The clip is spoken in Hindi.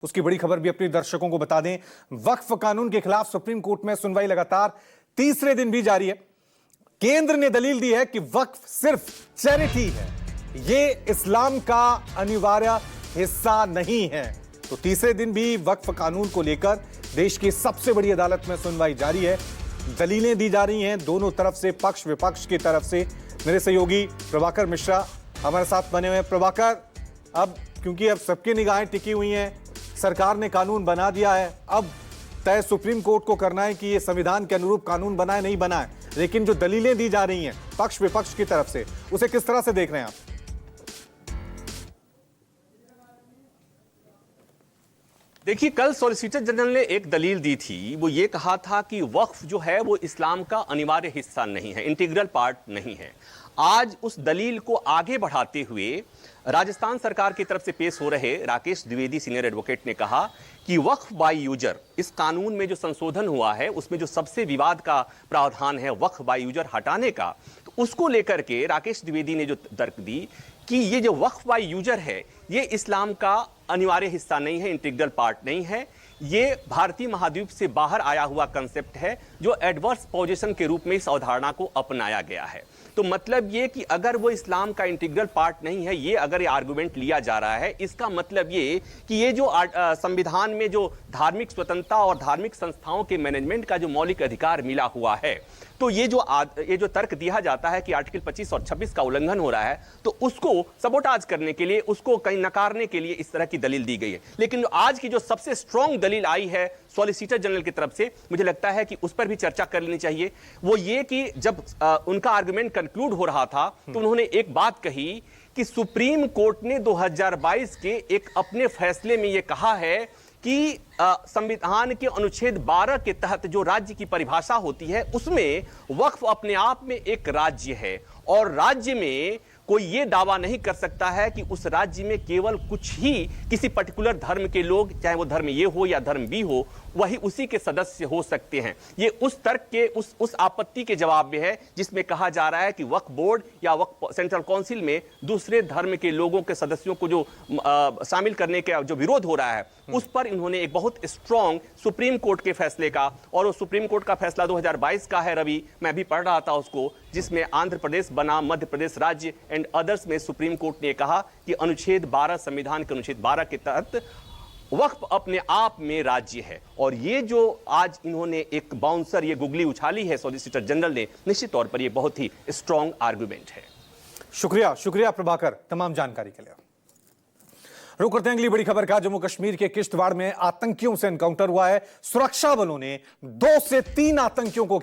उसकी बड़ी खबर भी अपने दर्शकों को बता दें। वक्फ कानून के खिलाफ सुप्रीम कोर्ट में सुनवाई लगातार तीसरे दिन भी जारी है। केंद्र ने दलील दी है कि वक्फ सिर्फ चैरिटी है, यह इस्लाम का अनिवार्य हिस्सा नहीं है। तो तीसरे दिन भी वक्फ कानून को लेकर देश की सबसे बड़ी अदालत में सुनवाई जारी है। दलीलें दी जा रही हैं दोनों तरफ से, पक्ष विपक्ष की तरफ से। मेरे सहयोगी प्रभाकर मिश्रा हमारे साथ बने हुए हैं। प्रभाकर, अब क्योंकि अब सबकी निगाहें टिकी हुई हैं, सरकार ने कानून बना दिया है, अब तय सुप्रीम कोर्ट को करना है कि ये संविधान के अनुरूप कानून बना है नहीं बना है। लेकिन जो दलीलें दी जा रही हैं पक्ष विपक्ष की तरफ से, उसे किस तरह से देख रहे हैं आप? देखिए, कल सॉलिसिटर जनरल ने एक दलील दी थी। वो ये कहा था कि वक्फ जो है वो इस्लाम का अनिवार्य हिस्सा नहीं है, इंटीग्रल पार्ट नहीं है। आज उस दलील को आगे बढ़ाते हुए राजस्थान सरकार की तरफ से पेश हो रहे राकेश द्विवेदी सीनियर एडवोकेट ने कहा कि वक्फ बाय यूजर, इस कानून में जो संशोधन हुआ है उसमें जो सबसे विवाद का प्रावधान है वक्फ बाय यूजर हटाने का, तो उसको लेकर के राकेश द्विवेदी ने जो तर्क दी कि ये जो वक्फ बाय यूजर है ये इस्लाम का अनिवार्य हिस्सा नहीं है, इंटीग्रल पार्ट नहीं है। ये भारतीय महाद्वीप से बाहर आया हुआ कंसेप्ट है जो एडवर्स पोजीशन के रूप में इस अवधारणा को अपनाया गया है। तो मतलब ये कि अगर वो इस्लाम का इंटीग्रल पार्ट नहीं है, ये अगर ये आर्गुमेंट लिया जा रहा है, इसका मतलब ये कि ये जो संविधान में जो धार्मिक स्वतंत्रता और धार्मिक संस्थाओं के मैनेजमेंट का जो मौलिक अधिकार मिला हुआ है, तो ये जो तर्क दिया जाता है कि आर्टिकल 25 और 26 का उल्लंघन हो रहा है, तो उसको सबोटाज करने के लिए, उसको कहीं नकारने के लिए इस तरह की दलील दी गई है। लेकिन आज की जो सबसे स्ट्रांग दलील आई है सॉलिसिटर जनरल की तरफ से, मुझे लगता है कि उस पर भी चर्चा कर लेनी चाहिए। वो ये कि जब उनका आर्गुमेंट कंक्लूड हो रहा था तो उन्होंने एक बात कही कि सुप्रीम कोर्ट ने 2022 के एक अपने फैसले में यह कहा है कि संविधान के अनुच्छेद 12 के तहत जो राज्य की परिभाषा होती है उसमें वक्फ अपने आप में एक राज्य है और राज्य में कोई ये दावा नहीं कर सकता है कि उस राज्य में केवल कुछ ही किसी पर्टिकुलर धर्म के लोग, चाहे वो धर्म ये हो या धर्म बी हो, वही उसी के सदस्य हो सकते हैं। ये उस तर्क के उस आपत्ति के जवाब में है जिसमें कहा जा रहा है कि वक्फ बोर्ड या वक्फ सेंट्रल काउंसिल में दूसरे धर्म के लोगों के सदस्यों को जो शामिल करने का जो विरोध हो रहा है उस पर इन्होंने एक बहुत स्ट्रॉन्ग सुप्रीम कोर्ट के फैसले का, और वो सुप्रीम कोर्ट का फैसला 2022 का है रवि, मैं भी पढ़ रहा था उसको, जिसमें आंध्र प्रदेश बनाम मध्य प्रदेश राज्य एंड अदर्स में सुप्रीम कोर्ट ने कहा कि अनुच्छेद 12, संविधान के अनुच्छेद 12 के तहत वक्फ अपने आप में राज्य है। और ये जो आज इन्होंने एक बाउंसर, ये गुगली उछाली है सॉलिसिटर जनरल ने, निश्चित तौर पर ये बहुत ही स्ट्रॉन्ग आर्गुमेंट है। शुक्रिया प्रभाकर तमाम जानकारी के लिए। रुक करते हैं अगली बड़ी खबर का। जम्मू कश्मीर के किश्तवाड़ में आतंकियों से एनकाउंटर हुआ है। सुरक्षा बलों ने 2 से 3 आतंकियों को